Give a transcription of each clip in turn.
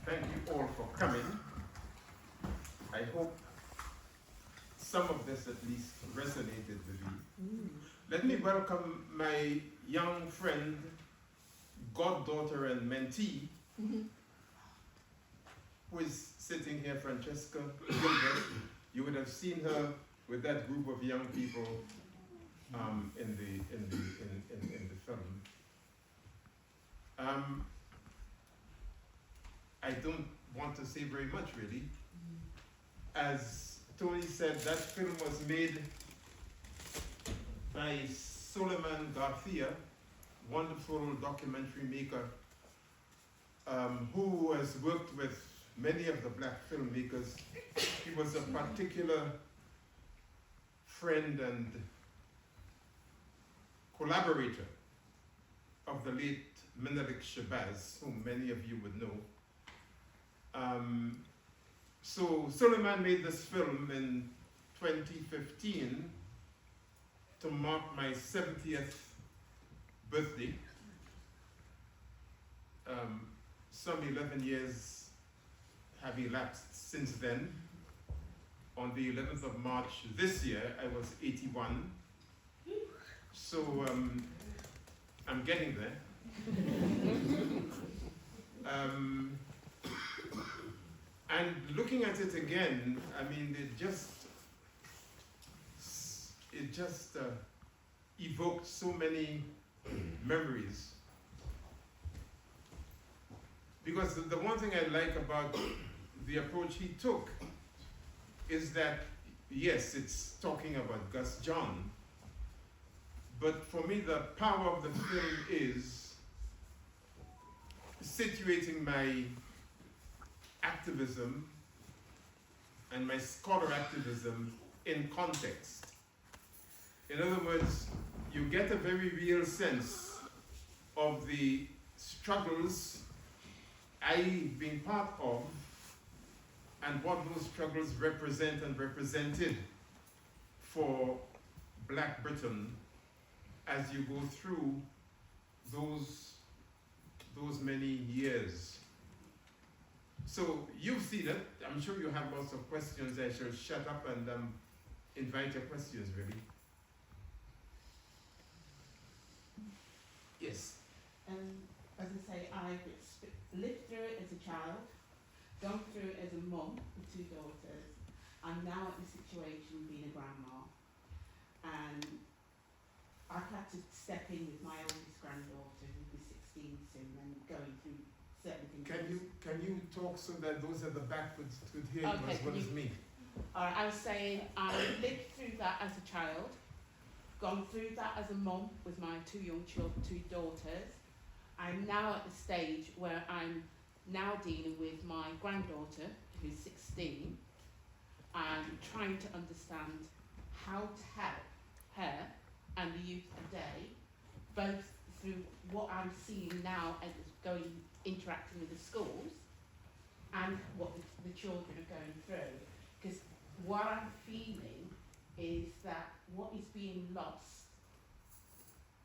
Thank you all for coming. I hope some of this at least resonated with you. Let me welcome my young friend, goddaughter and mentee, who is sitting here, Francesca Gilbert. You would have seen her with that group of young people in the film. I don't want to say very much, really. As Tony said, that film was made by Suleiman Garcia, wonderful documentary maker, who has worked with many of the black filmmakers. He was a particular friend and collaborator of the late Menelik Shabazz, whom many of you would know. So Suleiman made this film in 2015 to mark my 70th birthday. Some 11 years have elapsed since then. On the 11th of March this year, I was 81. So I'm getting there. And looking at it again, I mean, it just evoked so many memories. Because the one thing I like about the approach he took is that, yes, it's talking about Gus John, but for me the power of the film is situating my activism and my scholar activism in context. In other words, you get a very real sense of the struggles I've been part of and what those struggles represent and represented for Black Britain as you go through those many years. So you've seen it. I'm sure you have lots of questions. I shall shut up and invite your questions, really. Yes. As I say, I've lived through it as a child, gone through it as a mum with two daughters. I'm now at the situation being a grandma, and I've had to step in with my oldest granddaughter, who'll be 16 soon, and going through certain things. Can you talk so that those at the back could hear you as well as me? All right, I was saying I lived through that as a child, gone through that as a mum with my two daughters. I'm now at the stage where I'm now dealing with my granddaughter, who's 16, and trying to understand how to help her and the youth today, both through what I'm seeing now as interacting with the schools and what the children are going through. Because what I'm feeling is that what is being lost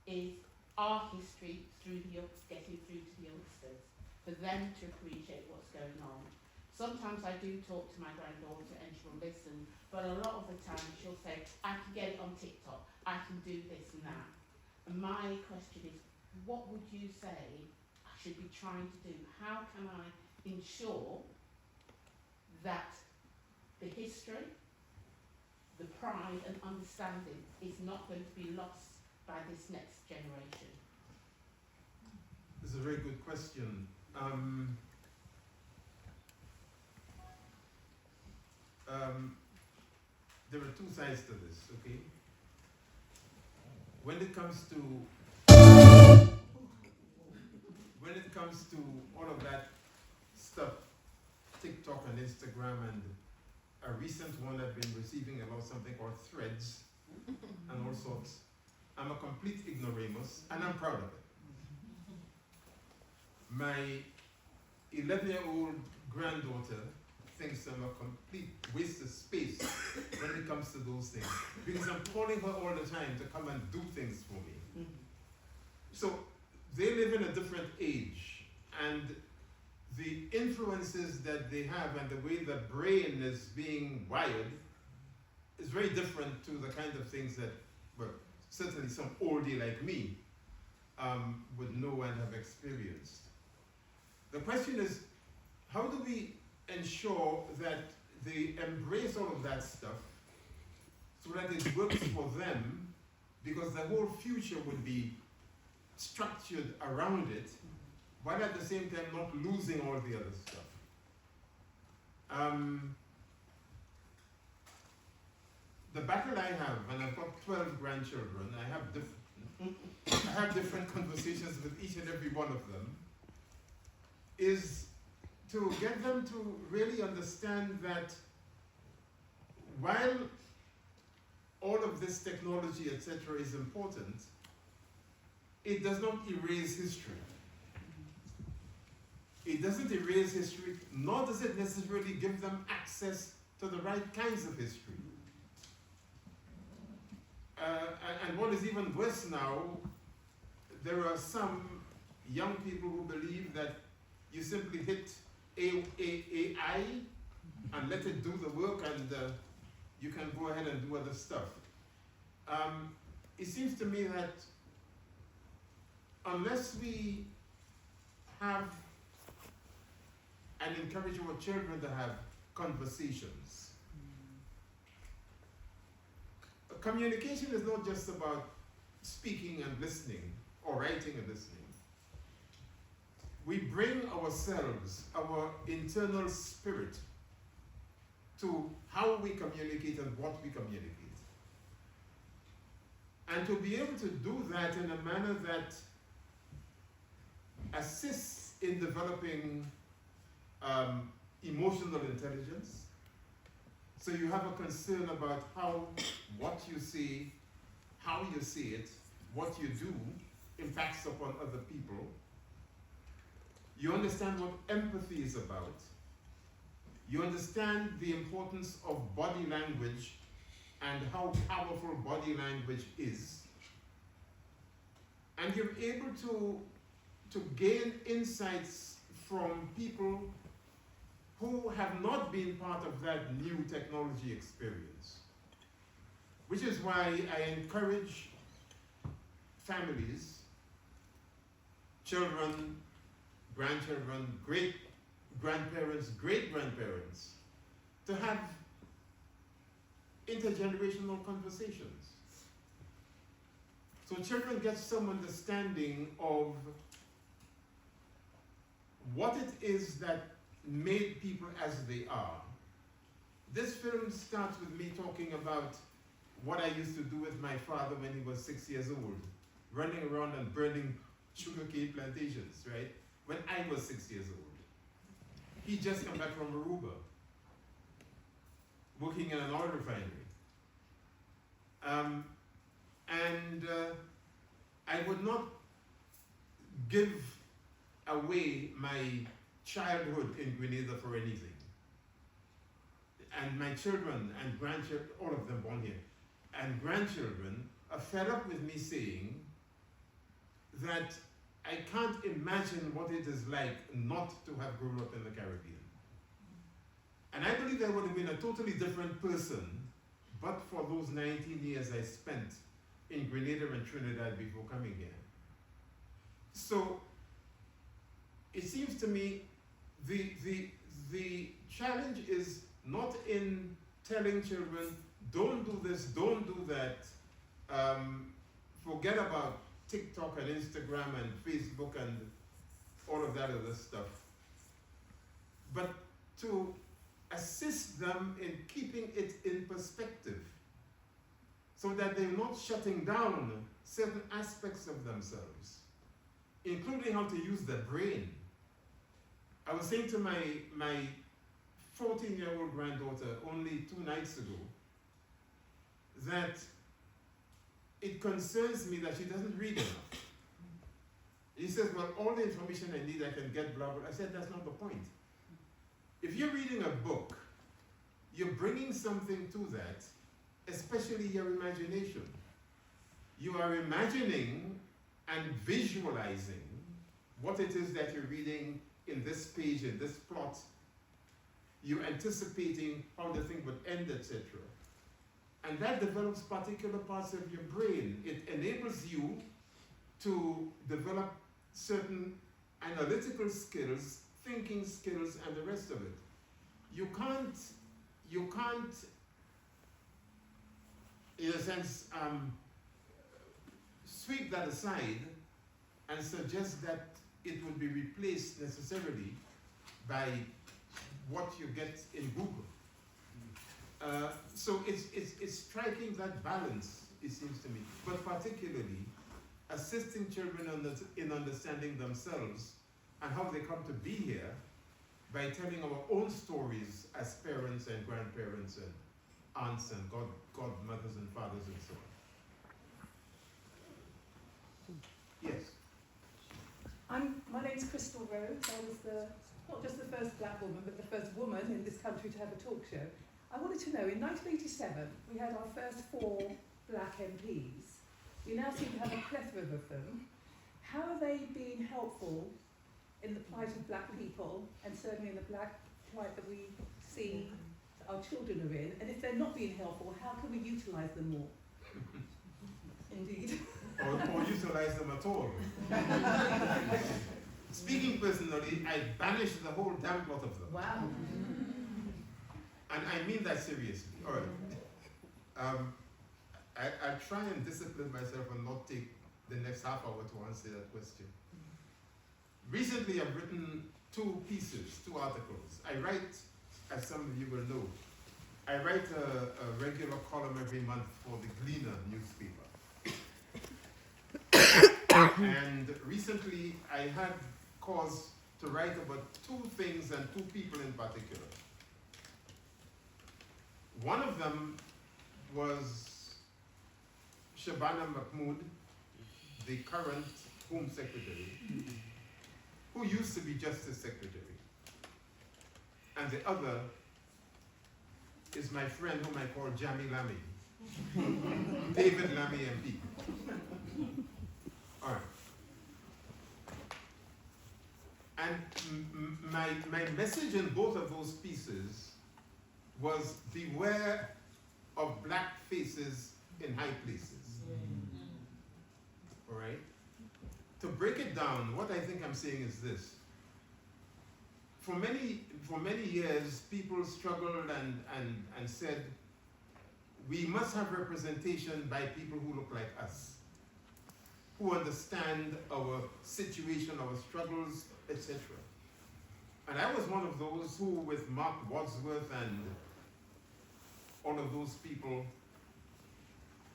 is our history getting through to the youngsters, for them to appreciate what's going on. Sometimes I do talk to my granddaughter and she'll listen, but a lot of the time she'll say, I can get it on TikTok, I can do this and that. And my question is, what would you say I should be trying to do? How can I ensure that the history, the pride and understanding is not going to be lost by this next generation? This is a very good question. There are two sides to this, okay? When it comes to all of that stuff, TikTok and Instagram, and a recent one I've been receiving about something called Threads and all sorts, I'm a complete ignoramus, and I'm proud of it. My 11-year-old granddaughter thinks I'm a complete waste of space when it comes to those things, because I'm calling her all the time to come and do things for me. So they live in a different age, and the influences that they have and the way the brain is being wired is very different to the kind of things that, well, certainly some oldie like me would know and have experienced. The question is, how do we ensure that they embrace all of that stuff so that it works for them, because the whole future would be structured around it, while at the same time not losing all the other stuff. The battle I have, and I've got 12 grandchildren, I have different conversations with each and every one of them, is to get them to really understand that while all of this technology, etc., is important, it does not erase history. It doesn't erase history, nor does it necessarily give them access to the right kinds of history. And what is even worse now, there are some young people who believe that you simply hit AI and let it do the work, and you can go ahead and do other stuff. It seems to me that unless we have and encourage our children to have conversations, communication is not just about speaking and listening or writing and listening. We bring ourselves, our internal spirit, to how we communicate and what we communicate. And to be able to do that in a manner that assists in developing emotional intelligence. So you have a concern about what you see, how you see it, what you do impacts upon other people. You understand what empathy is about. You understand the importance of body language and how powerful body language is. And you're able to gain insights from people who have not been part of that new technology experience. Which is why I encourage families, children, grandchildren, great-grandparents, great-grandparents, to have intergenerational conversations. So children get some understanding of what it is that made people as they are. This film starts with me talking about what I used to do with my father when he was 6 years old, running around and burning sugarcane plantations, right? When I was 6 years old. He just come back from Aruba, working in an oil refinery. I would not give away my childhood in Grenada for anything. And my children and grandchildren, all of them born here, and grandchildren are fed up with me saying that I can't imagine what it is like not to have grown up in the Caribbean. And I believe I would have been a totally different person but for those 19 years I spent in Grenada and Trinidad before coming here. So it seems to me the challenge is not in telling children, don't do this, don't do that, forget about TikTok and Instagram and Facebook and all of that other stuff, but to assist them in keeping it in perspective so that they're not shutting down certain aspects of themselves, including how to use their brain. I was saying to my 14-year-old granddaughter only 2 nights ago that it concerns me that she doesn't read enough. He says, well, all the information I need I can get, blah, blah. I said, that's not the point. If you're reading a book, you're bringing something to that, especially your imagination. You are imagining and visualizing what it is that you're reading in this page, in this plot, you're anticipating how the thing would end, etc. And that develops particular parts of your brain. It enables you to develop certain analytical skills, thinking skills, and the rest of it. You can't, in a sense, sweep that aside and suggest that it would be replaced necessarily by what you get in Google. So it's striking that balance, it seems to me, but particularly assisting children in understanding themselves and how they come to be here by telling our own stories as parents and grandparents and aunts and godmothers and fathers and so on. Yes? My name's Crystal Rhodes. I was not just the first black woman, but the first woman in this country to have a talk show. I wanted to know, in 1987, we had our first 4 black MPs. We now seem to have a plethora of them. How are they being helpful in the plight of black people, and certainly in the black plight that we see our children are in? And if they're not being helpful, how can we utilise them more? Indeed. Or utilize them at all. Speaking personally, I banished the whole damn lot of them. Wow. And I mean that seriously. All right. I try and discipline myself and not take the next half hour to answer that question. Recently, I've written 2 pieces, 2 articles. I write, as some of you will know, I write a regular column every month for the Gleaner newspaper. And recently, I had cause to write about 2 things and 2 people in particular. One of them was Shabana Mahmood, the current Home Secretary, who used to be Justice Secretary. And the other is my friend whom I call Jamie Lammy, David Lammy MP. All right. And my message in both of those pieces was beware of black faces in high places. All right? To break it down, what I think I'm saying is this. For many years, people struggled and said, we must have representation by people who look like us, who understand our situation, our struggles, etc. And I was one of those who, with Mark Wadsworth and all of those people,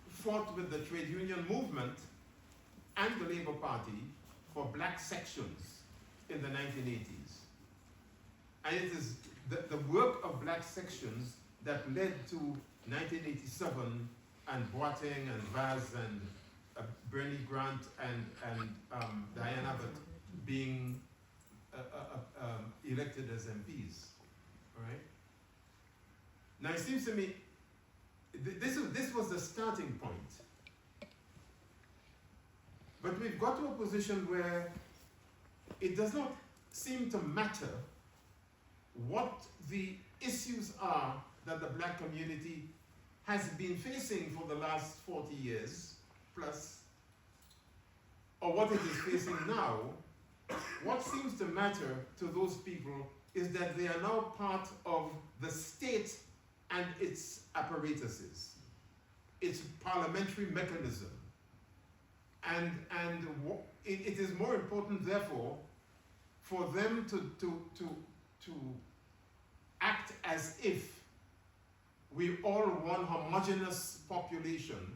fought with the trade union movement and the Labour Party for black sections in the 1980s. And it is the work of black sections that led to 1987 and Boateng and Vaz and Bernie Grant and Diane Abbott being elected as MPs. All right? Now it seems to me this was the starting point. But we've got to a position where it does not seem to matter what the issues are that the black community has been facing for the last 40 years plus, or what it is facing now. What seems to matter to those people is that they are now part of the state and its apparatuses, its parliamentary mechanism. And it is more important, therefore, for them to act as if we all one homogeneous population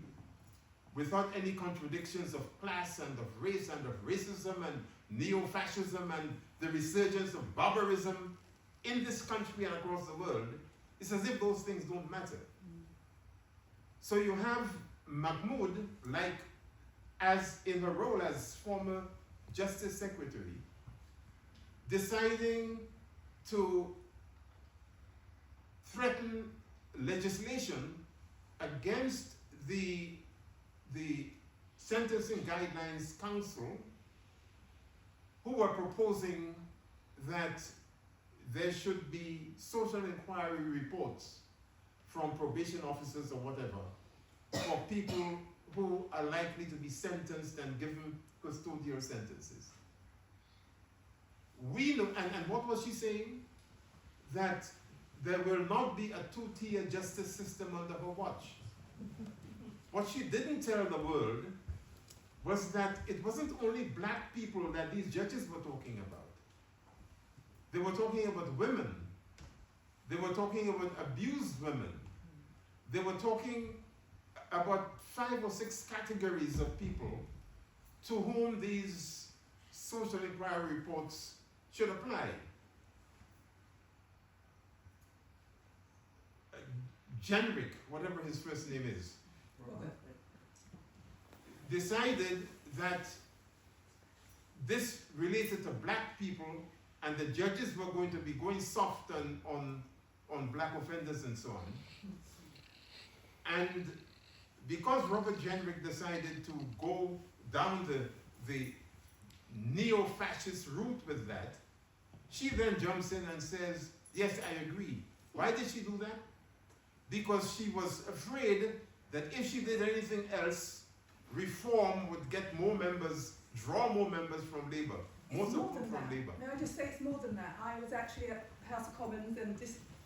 without any contradictions of class and of race and of racism and neo-fascism and the resurgence of barbarism in this country and across the world. It's as if those things don't matter. So you have Mahmood, like, as in her role as former Justice Secretary, deciding to threaten legislation against the Sentencing Guidelines Council, who were proposing that there should be social inquiry reports from probation officers or whatever for people who are likely to be sentenced and given custodial sentences. We know, and what was she saying? That there will not be a two-tier justice system under her watch. What she didn't tell the world was that it wasn't only black people that these judges were talking about. They were talking about women. They were talking about abused women. They were talking about 5 or 6 categories of people to whom these social inquiry reports should apply. Jenrick, whatever his first name is, decided that this related to black people and the judges were going to be going soft on black offenders and so on. And because Robert Jenrick decided to go down the neo-fascist route with that, she then jumps in and says, yes, I agree. Why did she do that? Because she was afraid that if she did anything else, reform would get more members, draw more members from Labour, more support from Labour. May I just say it's more than that? I was actually at House of Commons, and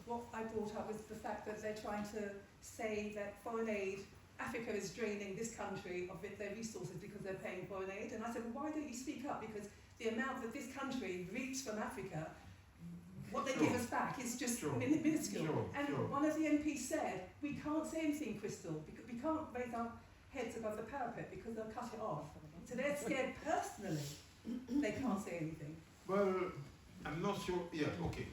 what I brought up was the fact that they're trying to say that foreign aid, Africa is draining this country of their resources because they're paying foreign aid. And I said, well, why don't you speak up? Because the amount that this country reaps from Africa, what they give us back is just minuscule. One of the MPs said, we can't say anything, Crystal, because we can't raise our heads above the parapet because they'll cut it off. So they're scared personally. They can't say anything. Well, I'm not sure. Yeah, okay.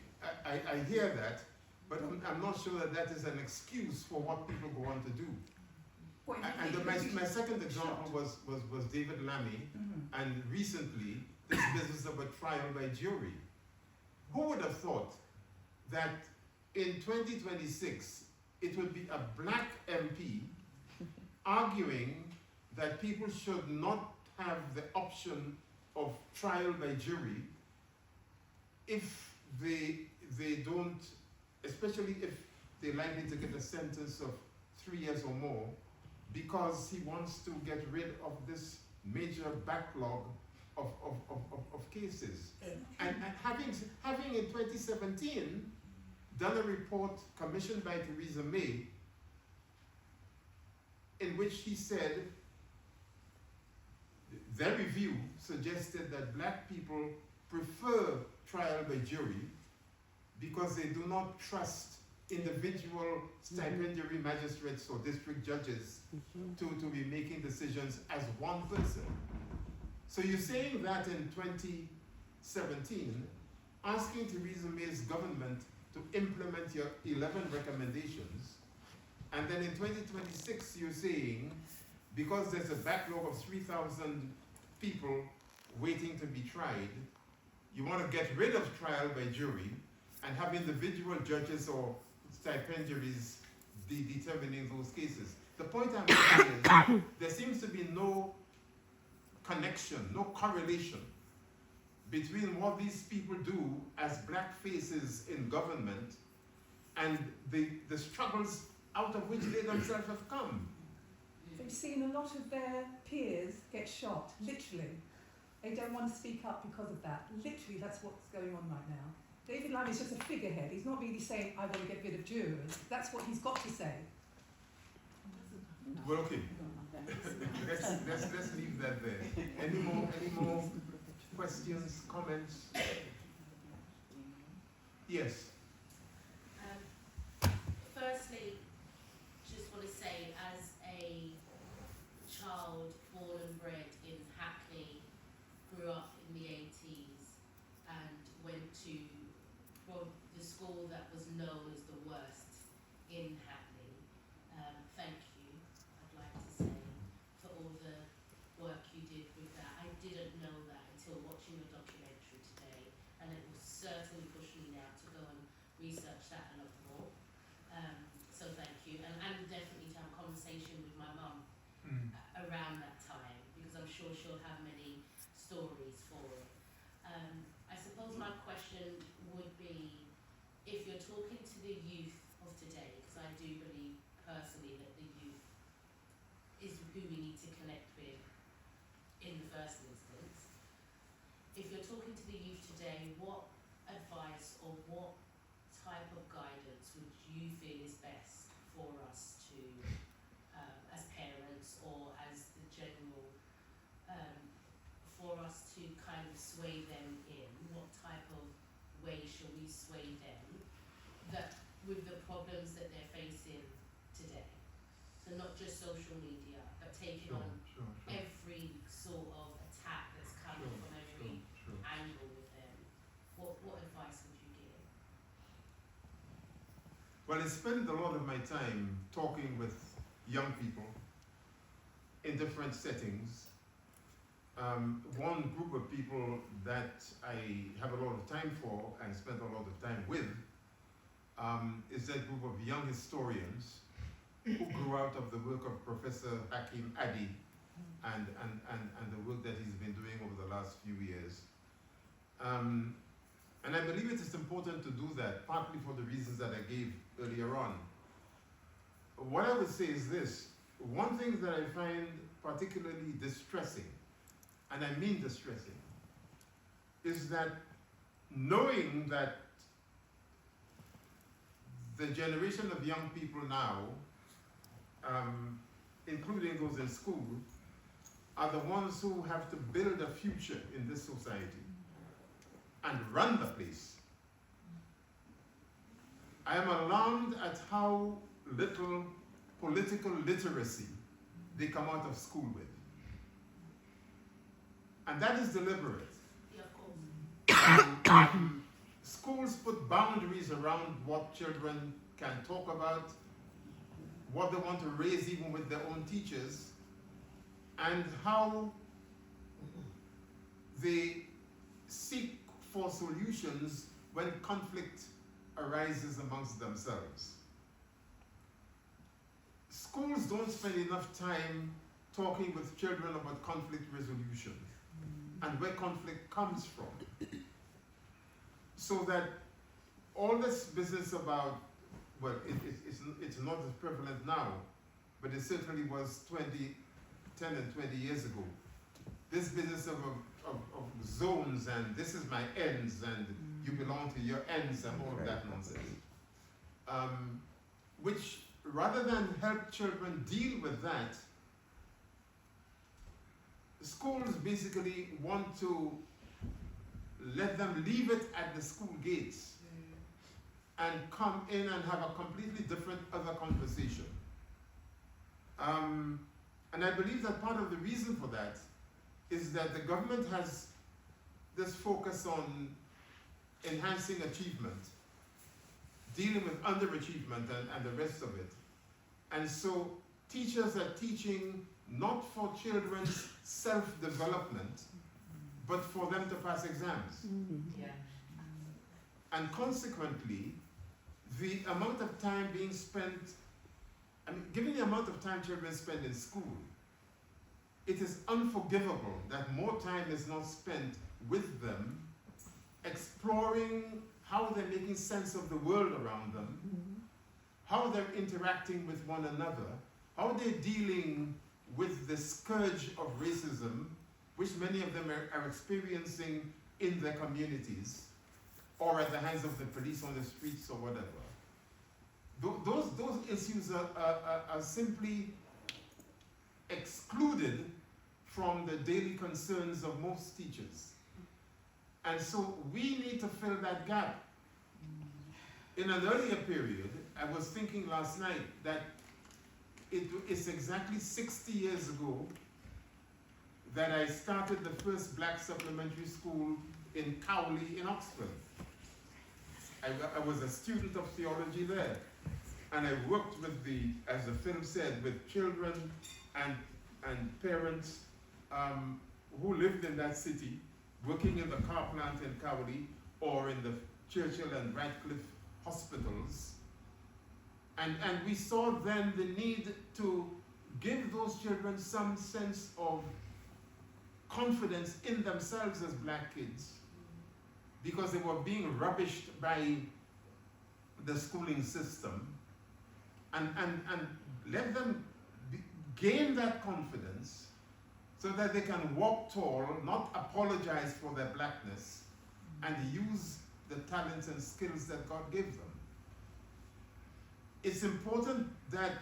I hear that, but I'm not sure that that is an excuse for what people go on to do. And my second example was David Lammy, and recently this business of a trial by jury. Who would have thought that in 2026 it would be a black MP arguing that people should not have the option of trial by jury if they don't, especially if they're likely to get a sentence of 3 years or more, because he wants to get rid of this major backlog of cases. And having in 2017 done a report commissioned by Theresa May in which he said their review suggested that black people prefer trial by jury because they do not trust individual stipendiary magistrates or district judges to be making decisions as one person. So you're saying that in 2017, asking Theresa May's government to implement your 11 recommendations, and then in 2026 you're saying, because there's a backlog of 3,000 people waiting to be tried, you want to get rid of trial by jury and have individual judges or stipendiaries determining those cases. The point I'm making is there seems to be no connection, no correlation between what these people do as black faces in government and the struggles out of which they themselves have come. They've seen a lot of their peers get shot, literally. They don't want to speak up because of that. Literally, that's what's going on right now. David Lammy is just a figurehead. He's not really saying, I want to get rid of jurors. That's what he's got to say. Well, okay. let's leave that there. Any more questions, comments? Yes. Firstly, just want to say, as a child born and bred in Hackney, grew up in the 80s and went to the school that was known as the worst in Hackney. Thank you, I'd like to say, for all the work you did with that. I didn't know that until watching your documentary today, and it will certainly push me now to go and research that a lot more. So thank you, and definitely to have a conversation with my mum around that time, because I'm sure she'll have many stories for it. I suppose my my question would be, if you're talking to the youth of today, because I do believe personally that the youth is who we need to connect with in the first instance. If you're talking to the youth today, what advice or what type of guidance would you feel is best for us to, as parents or as the general, for us to kind of sway them in? What type of way shall we sway them that with the problems that they're facing today? So not just social media, but taking on every sort of attack that's coming from every angle with them. What advice would you give? Well, I spend a lot of my time talking with young people in different settings. One group of people that I have a lot of time for and spend a lot of time with is that group of young historians who grew out of the work of Professor Hakim Adi and the work that he's been doing over the last few years. And I believe it is important to do that, partly for the reasons that I gave earlier on. What I would say is this: one thing that I find particularly distressing, and I mean distressing, is that knowing that the generation of young people now, including those in school, are the ones who have to build a future in this society and run the place. I am alarmed at how little political literacy they come out of school with. And that is deliberate. Yeah, of course. Schools put boundaries around what children can talk about, what they want to raise even with their own teachers, and how they seek for solutions when conflict arises amongst themselves. Schools don't spend enough time talking with children about conflict resolution and where conflict comes from. So that all this business about, well, it's not as prevalent now, but it certainly was 10 and 20 years ago. This business of zones and this is my ends and you belong to your ends and all of that nonsense. Which, rather than help children deal with that, schools basically want to let them leave it at the school gates and come in and have a completely different other conversation. And I believe that part of the reason for that is that the government has this focus on enhancing achievement, dealing with underachievement and the rest of it. And so teachers are teaching not for children's self-development, but for them to pass exams. Yeah. And consequently, the amount of time being spent, given the amount of time children spend in school, it is unforgivable that more time is not spent with them, exploring how they're making sense of the world around them, how they're interacting with one another, how they're dealing with the scourge of racism, which many of them are experiencing in their communities, or at the hands of the police on the streets or whatever. Those issues are simply excluded from the daily concerns of most teachers. And so we need to fill that gap. In an earlier period, I was thinking last night that it's exactly 60 years ago that I started the first black supplementary school in Cowley in Oxford. I was a student of theology there, and I worked with as the film said, with children and parents who lived in that city, working in the car plant in Cowley or in the Churchill and Radcliffe hospitals. And we saw then the need to give those children some sense of confidence in themselves as black kids, because they were being rubbished by the schooling system, and let them gain that confidence so that they can walk tall, not apologize for their blackness, and use the talents and skills that God gave them. It's important that,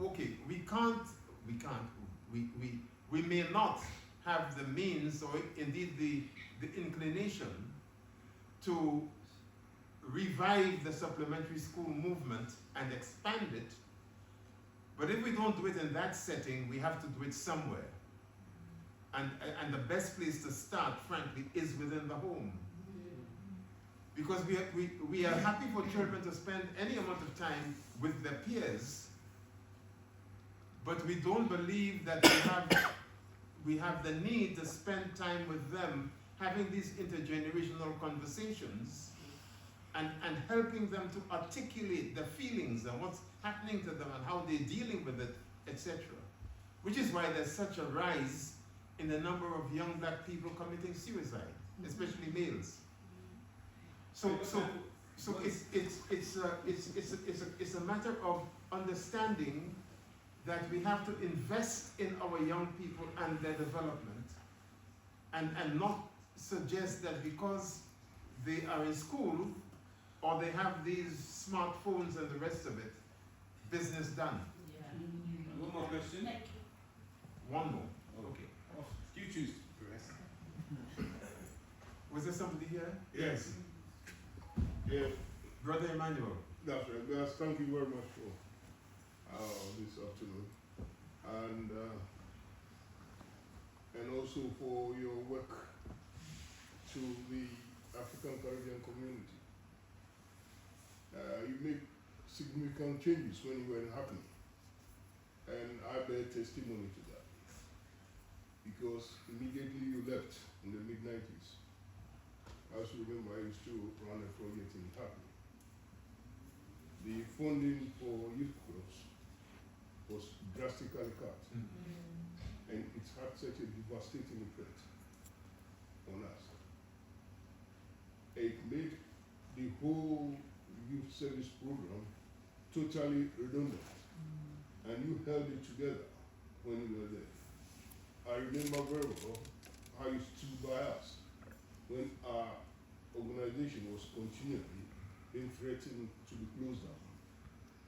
okay, we may not have the means or indeed the inclination to revive the supplementary school movement and expand it, but if we don't do it in that setting, we have to do it somewhere. And the best place to start, frankly, is within the home. Because we are happy for children to spend any amount of time with their peers, but we don't believe that we have the need to spend time with them having these intergenerational conversations and helping them to articulate their feelings and what's happening to them and how they're dealing with it, etc. Which is why there's such a rise in the number of young black people committing suicide, especially males. So it's a matter of understanding that we have to invest in our young people and their development, and not suggest that because they are in school or they have these smartphones and the rest of it, business done. Yeah. One more question. Thank you. One more. Okay. You choose, Professor. Was there somebody here? Yes. Yeah, Brother Emmanuel. that's right. Guys, thank you very much for this afternoon, and also for your work to the African Caribbean community. You made significant changes when you were happening, and I bear testimony to that, because immediately you left in the mid-90s. I also remember I used to run a project in Hackney. The funding for youth clubs was drastically cut, and it had such a devastating effect on us. It made the whole youth service program totally redundant, and you held it together when you were there. I remember very well how you stood by us when our organization was continually being threatened to be closed down.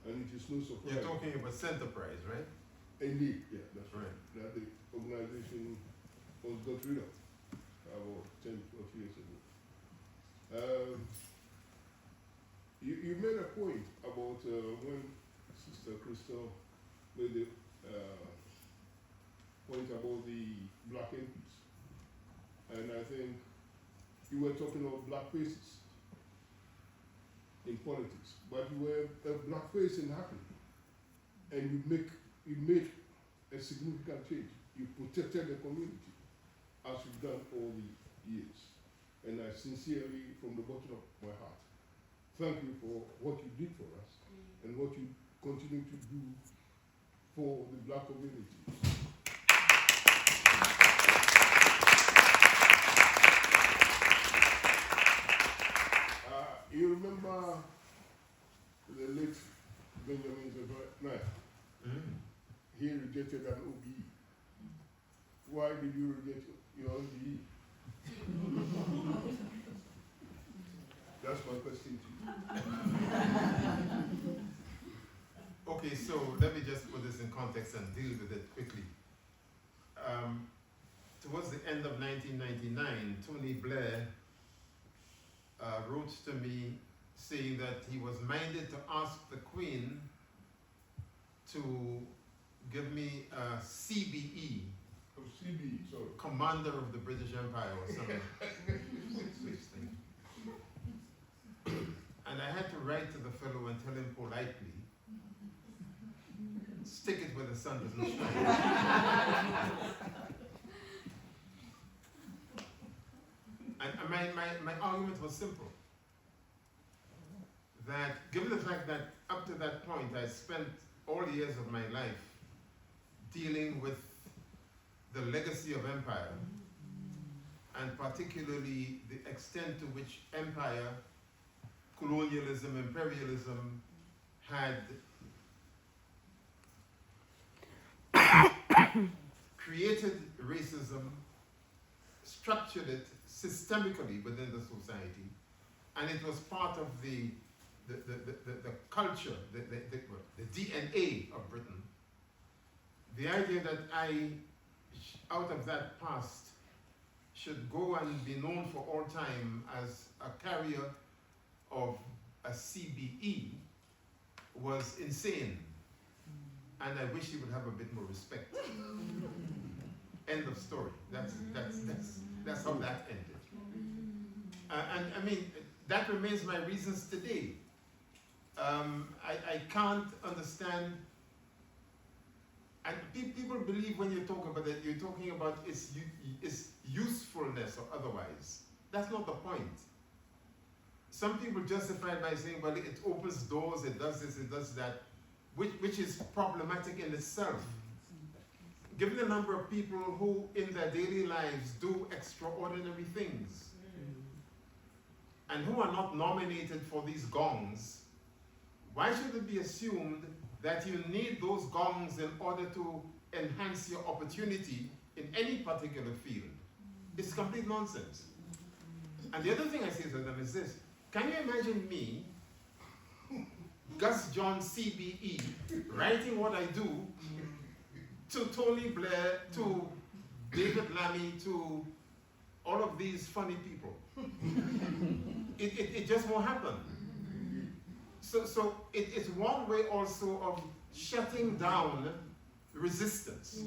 And it is no surprise. You're talking about Centerprise, right? Indeed, yeah, that's right. Right. That the organization was got rid of about 10, 12 years ago. You made a point about when Sister Crystal made the point about the black MPs. And I think you were talking of black faces in politics, but you were a black face in happening, and you made a significant change. You protected the community as you've done all the years, and I sincerely, from the bottom of my heart, thank you for what you did for us and what you continue to do for the black community. You remember the late Benjamin Zephaniah? He rejected an OBE. Why did you reject your OBE? That's my question to you. Okay, so let me just put this in context and deal with it quickly. Towards the end of 1999, Tony Blair wrote to me saying that he was minded to ask the Queen to give me a CBE, Oh, CB, sorry. Commander of the British Empire or something. And I had to write to the fellow and tell him politely, stick it where the sun doesn't shine. And my argument was simple. That given the fact that up to that point I spent all years of my life dealing with the legacy of empire and particularly the extent to which empire, colonialism, imperialism had created racism, structured it systemically within the society, and it was part of the culture, the DNA of Britain. The idea that I, out of that past, should go and be known for all time as a carrier of a CBE was insane. And I wish he would have a bit more respect. End of story. That's how that ended. And I mean, that remains my reasons today. I can't understand, and people believe when you talk about it, you're talking about its usefulness or otherwise. That's not the point. Some people justify it by saying, well, it opens doors, it does this, it does that, which is problematic in itself. Given the number of people who in their daily lives do extraordinary things and who are not nominated for these gongs, why should it be assumed that you need those gongs in order to enhance your opportunity in any particular field? It's complete nonsense. And the other thing I say to them is this: can you imagine me, Gus John CBE, writing what I do to Tony Blair, to David Lammy, to all of these funny people? It just won't happen. So it's one way also of shutting down resistance.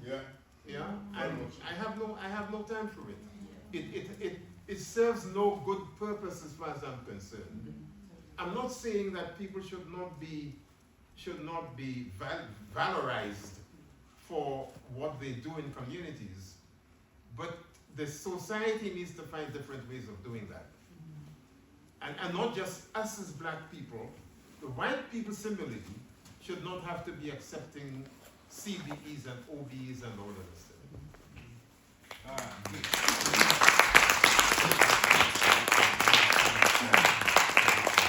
Yeah. Yeah, and I have no time for it. It serves no good purpose as far as I'm concerned. I'm not saying that people should not be valorized for what they do in communities, but the society needs to find different ways of doing that. And not just us as black people, the white people similarly should not have to be accepting CBEs and OBEs and all of this.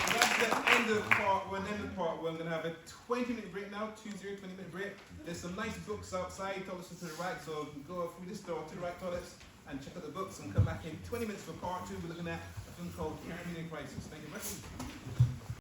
That's the end of part one. End of part one. We're going to have a 20-minute break now, 20-minute break. There's some nice books outside, toilets to the right, so go through this door to the right toilets and check out the books and come back in 20 minutes for part two. We're looking at a film called Caribbean Crisis. Thank you very much.